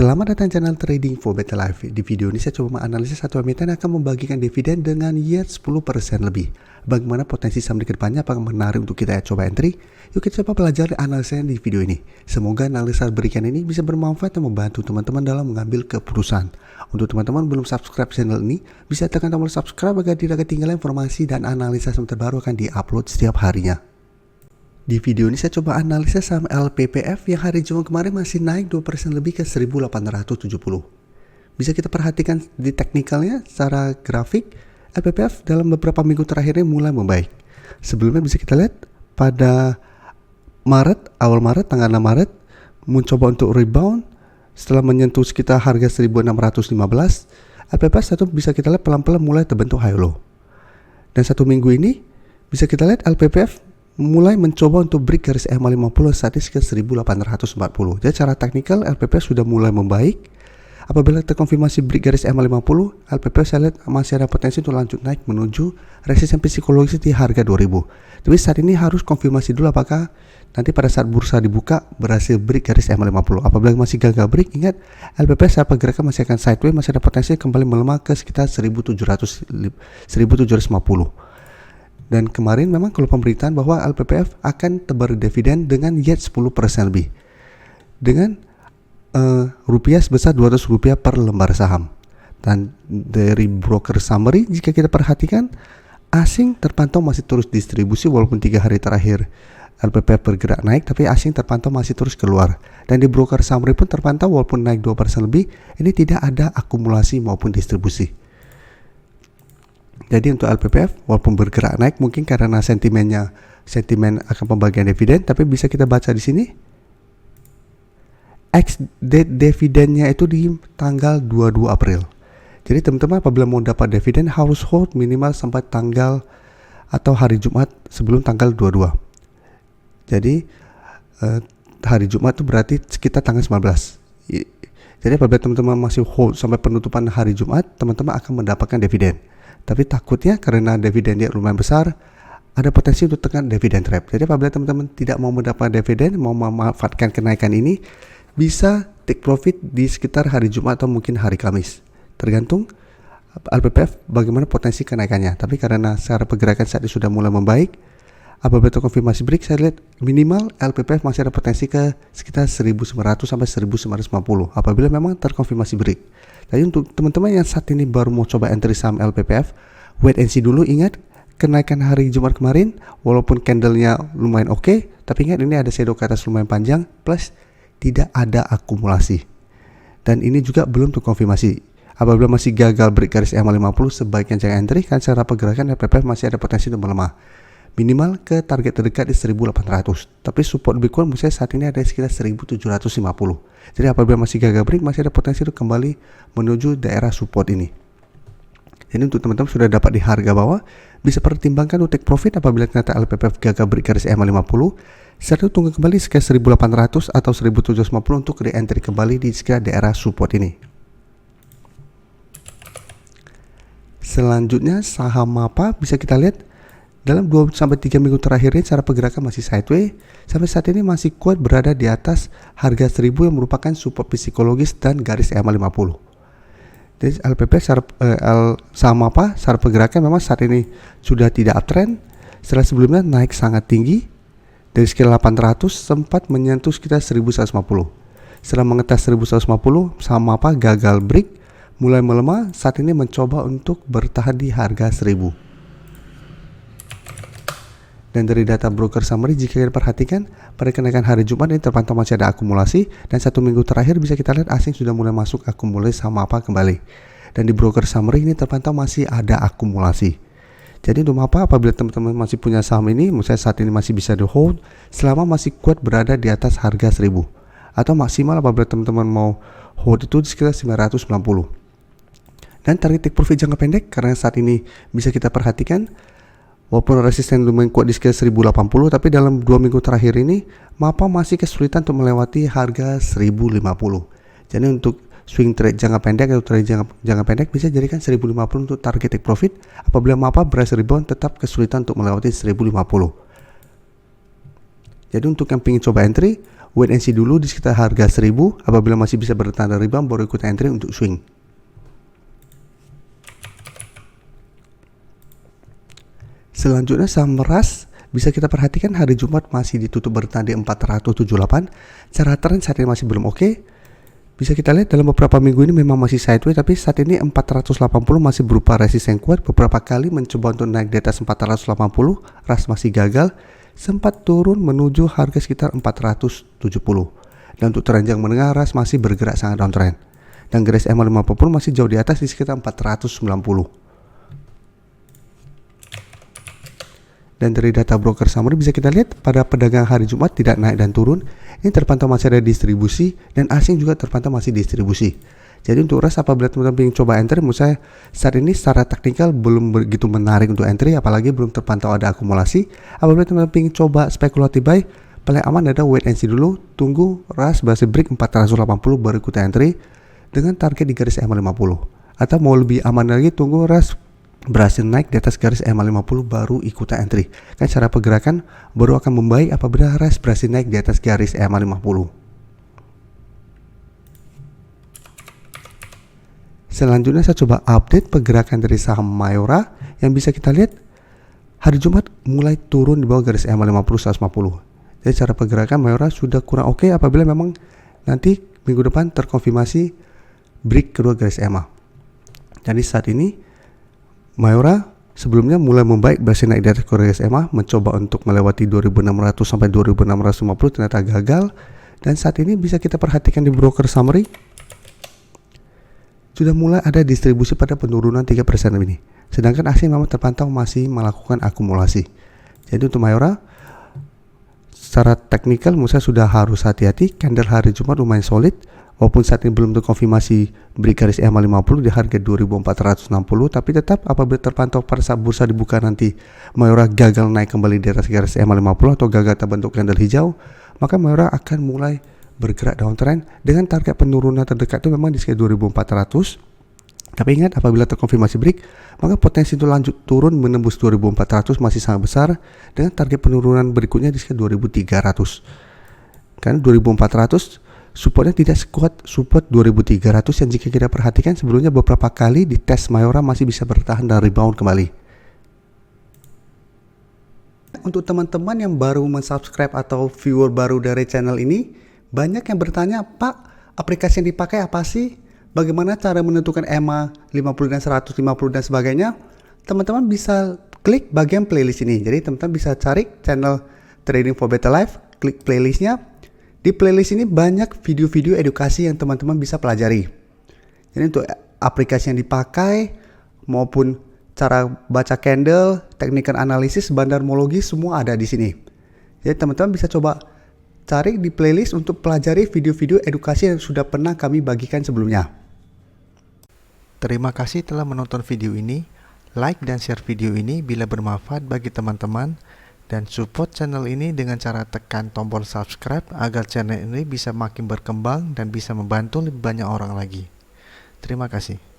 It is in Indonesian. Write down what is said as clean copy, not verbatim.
Selamat datang channel Trading for Better Life. Di video ini saya coba menganalisis satu emiten akan membagikan dividen dengan yield 10% lebih. Bagaimana potensi saham di kedepannya, apakah menarik untuk kita coba entry? Yuk kita coba pelajari analisisnya di video ini. Semoga analisa berikan ini bisa bermanfaat dan membantu teman-teman dalam mengambil keputusan. Untuk teman-teman belum subscribe channel ini, bisa tekan tombol subscribe agar tidak ketinggalan informasi dan analisa yang terbaru akan diupload setiap harinya. Di video ini saya coba analisa saham LPPF yang hari Jumat kemarin masih naik 2% lebih ke 1870. Bisa kita perhatikan di teknikalnya secara grafik, LPPF dalam beberapa minggu terakhir ini mulai membaik. Sebelumnya bisa kita lihat pada awal Maret, tanggal 6 Maret, mencoba untuk rebound setelah menyentuh sekitar harga 1615. LPPF satu bisa kita lihat pelan-pelan mulai terbentuk high low. Dan satu minggu ini bisa kita lihat LPPF mulai mencoba untuk break garis EMA 50 saat ini ke 1840. Jadi secara teknikal LPPF sudah mulai membaik. Apabila terkonfirmasi break garis EMA 50, LPPF saya lihat masih ada potensi untuk lanjut naik menuju resisten psikologis di harga 2000. Tapi saat ini harus konfirmasi dulu apakah nanti pada saat bursa dibuka berhasil break garis EMA 50. Apabila masih gagal break, ingat LPPF secara pergerakan masih akan sideways, masih ada potensi kembali melemah ke sekitar 1750. Dan kemarin memang kalau pemberitaan bahwa LPPF akan tebar dividen dengan yield 10% lebih. Dengan rupiah sebesar Rp200 per lembar saham. Dan dari broker summary jika kita perhatikan, asing terpantau masih terus distribusi walaupun 3 hari terakhir LPPF bergerak naik, tapi asing terpantau masih terus keluar. Dan di broker summary pun terpantau walaupun naik 2% lebih, ini tidak ada akumulasi maupun distribusi. Jadi untuk LPPF walaupun bergerak naik mungkin karena sentimen akan pembagian dividen, tapi bisa kita baca di sini ex date dividennya itu di tanggal 22 April. Jadi teman-teman apabila mau dapat dividen harus hold minimal sampai tanggal atau hari Jumat sebelum tanggal 22. Jadi hari Jumat itu berarti sekitar tanggal 19. Jadi apabila teman-teman masih hold sampai penutupan hari Jumat, teman-teman akan mendapatkan dividen. Tapi takutnya karena dividen dia lumayan besar, ada potensi untuk tekan dividen trap. Jadi apabila teman-teman tidak mau mendapatkan dividen, mau memanfaatkan kenaikan ini, bisa take profit di sekitar hari Jumat atau mungkin hari Kamis. Tergantung LPPF bagaimana potensi kenaikannya. Tapi karena secara pergerakan saat ini sudah mulai membaik, apabila terkonfirmasi break, saya lihat minimal LPPF masih ada potensi ke sekitar 1900 sampai 1950 apabila memang terkonfirmasi break. Jadi untuk teman-teman yang saat ini baru mau coba entry saham LPPF, wait and see dulu. Ingat kenaikan hari Jumat kemarin walaupun candlenya lumayan oke, tapi ingat ini ada shadow ke atas lumayan panjang plus tidak ada akumulasi. Dan ini juga belum terkonfirmasi. Apabila masih gagal break garis EMA 50, sebaiknya jangan entry kan secara pergerakan LPPF masih ada potensi untuk melemah. Minimal ke target terdekat di 1800. Tapi support lebih kuat misalnya saat ini ada sekitar 1750. Jadi apabila masih gagal break masih ada potensi untuk kembali menuju daerah support ini. Jadi untuk teman-teman sudah dapat di harga bawah, bisa pertimbangkan untuk take profit apabila ternyata LPPF gagal break garis EMA 50. Serta tunggu kembali sekitar 1800 atau 1750 untuk re-entry kembali di sekitar daerah support ini. Selanjutnya saham apa bisa kita lihat dalam 2-3 minggu terakhir ini cara pergerakan masih sideways. Sampai saat ini masih kuat berada di atas harga 1000 yang merupakan support psikologis dan garis EMA 50. Jadi LPP saham apa? Secara pergerakan memang saat ini sudah tidak uptrend. Setelah sebelumnya naik sangat tinggi dari sekitar 800 sempat menyentuh sekitar 1150. Setelah mengetes 1150, saham apa gagal break, mulai melemah. Saat ini mencoba untuk bertahan di harga 1000. Dan dari data broker summary jika kita perhatikan pada kenaikan hari Jumat ini terpantau masih ada akumulasi, dan 1 minggu terakhir bisa kita lihat asing sudah mulai masuk akumulasi sama apa kembali. Dan di broker summary ini terpantau masih ada akumulasi. Jadi untuk apa apabila teman-teman masih punya saham ini, misalnya saat ini masih bisa di hold selama masih kuat berada di atas harga 1000. Atau maksimal apabila teman-teman mau hold itu di sekitar 990. Dan target take profit jangka pendek karena saat ini bisa kita perhatikan walaupun resisten lumayan kuat di sekitar 1080, tapi dalam 2 minggu terakhir ini MAPA masih kesulitan untuk melewati harga 1050. Jadi untuk swing trade jangka pendek atau trade jangka pendek bisa jadikan 1050 untuk target take profit. Apabila MAPA berhasil rebound tetap kesulitan untuk melewati 1050. Jadi untuk yang ingin coba entry, wait and see dulu di sekitar harga 1000. Apabila masih bisa bertanda rebound baru ikut entry untuk swing. Selanjutnya saham Ras bisa kita perhatikan hari Jumat masih ditutup bertahan di 478. Cara tren saat ini masih belum oke. Bisa kita lihat dalam beberapa minggu ini memang masih sideways, tapi saat ini 480 masih berupa resisten yang kuat. Beberapa kali mencoba untuk naik di atas 480, Ras masih gagal. Sempat turun menuju harga sekitar 470. Dan untuk tren yang menengah, Ras masih bergerak sangat downtrend. Dan garis EMA 50 masih jauh di atas di sekitar 490. Dan dari data broker summary bisa kita lihat pada pedagang hari Jumat tidak naik dan turun. Ini terpantau masih ada distribusi dan asing juga terpantau masih distribusi. Jadi untuk Ras apabila teman-teman ingin coba entry, menurut saya saat ini secara teknikal belum begitu menarik untuk entry, apalagi belum terpantau ada akumulasi. Apabila teman-teman ingin coba spekulatif buy, paling aman ada wait and see dulu, tunggu Ras berhasil break 480 baru ikut entry dengan target di garis EMA 50. Atau mau lebih aman lagi, tunggu Ras berhasil naik di atas garis EMA 50 baru ikutan entry. Kan cara pergerakan baru akan membaik apabila Ras berhasil naik di atas garis EMA 50. Selanjutnya saya coba update pergerakan dari saham Mayora yang bisa kita lihat hari Jumat mulai turun di bawah garis EMA 50 150. Jadi cara pergerakan Mayora sudah kurang oke apabila memang nanti minggu depan terkonfirmasi break kedua garis EMA. Jadi saat ini Mayora sebelumnya mulai membaik, berhasil naik di atas garis EMA, mencoba untuk melewati 2600 sampai 2650 ternyata gagal. Dan saat ini bisa kita perhatikan di broker summary sudah mulai ada distribusi pada penurunan 3% ini. Sedangkan asing memang terpantau masih melakukan akumulasi. Jadi untuk Mayora secara teknikal menurut saya sudah harus hati-hati. Candle hari Jumat lumayan solid. Walaupun saat ini belum terkonfirmasi break garis EMA 50 di harga 2460, tapi tetap apabila terpantau pada saat bursa dibuka nanti Mayora gagal naik kembali di atas garis EMA 50 atau gagal terbentuk candle hijau, maka Mayora akan mulai bergerak downtrend dengan target penurunan terdekat itu memang di sekitar 2400. Tapi ingat apabila terkonfirmasi break, maka potensi untuk lanjut turun menembus 2400 masih sangat besar dengan target penurunan berikutnya di sekitar 2300. Karena 2400 supportnya tidak sekuat support 2300 yang jika kita perhatikan sebelumnya beberapa kali di tes Mayora masih bisa bertahan dan rebound kembali. Untuk teman-teman yang baru mensubscribe atau viewer baru dari channel ini, banyak yang bertanya, Pak, aplikasi yang dipakai apa sih? Bagaimana cara menentukan EMA 50 dan 150 dan sebagainya? Teman-teman bisa klik bagian playlist ini. Jadi teman-teman bisa cari channel Trading for Better Life, klik playlistnya. Di playlist ini banyak video-video edukasi yang teman-teman bisa pelajari. Jadi untuk aplikasi yang dipakai maupun cara baca candle, teknik analisis, bandarmologi semua ada di sini. Jadi teman-teman bisa coba cari di playlist untuk pelajari video-video edukasi yang sudah pernah kami bagikan sebelumnya. Terima kasih telah menonton video ini. Like dan share video ini bila bermanfaat bagi teman-teman. Dan support channel ini dengan cara tekan tombol subscribe agar channel ini bisa makin berkembang dan bisa membantu lebih banyak orang lagi. Terima kasih.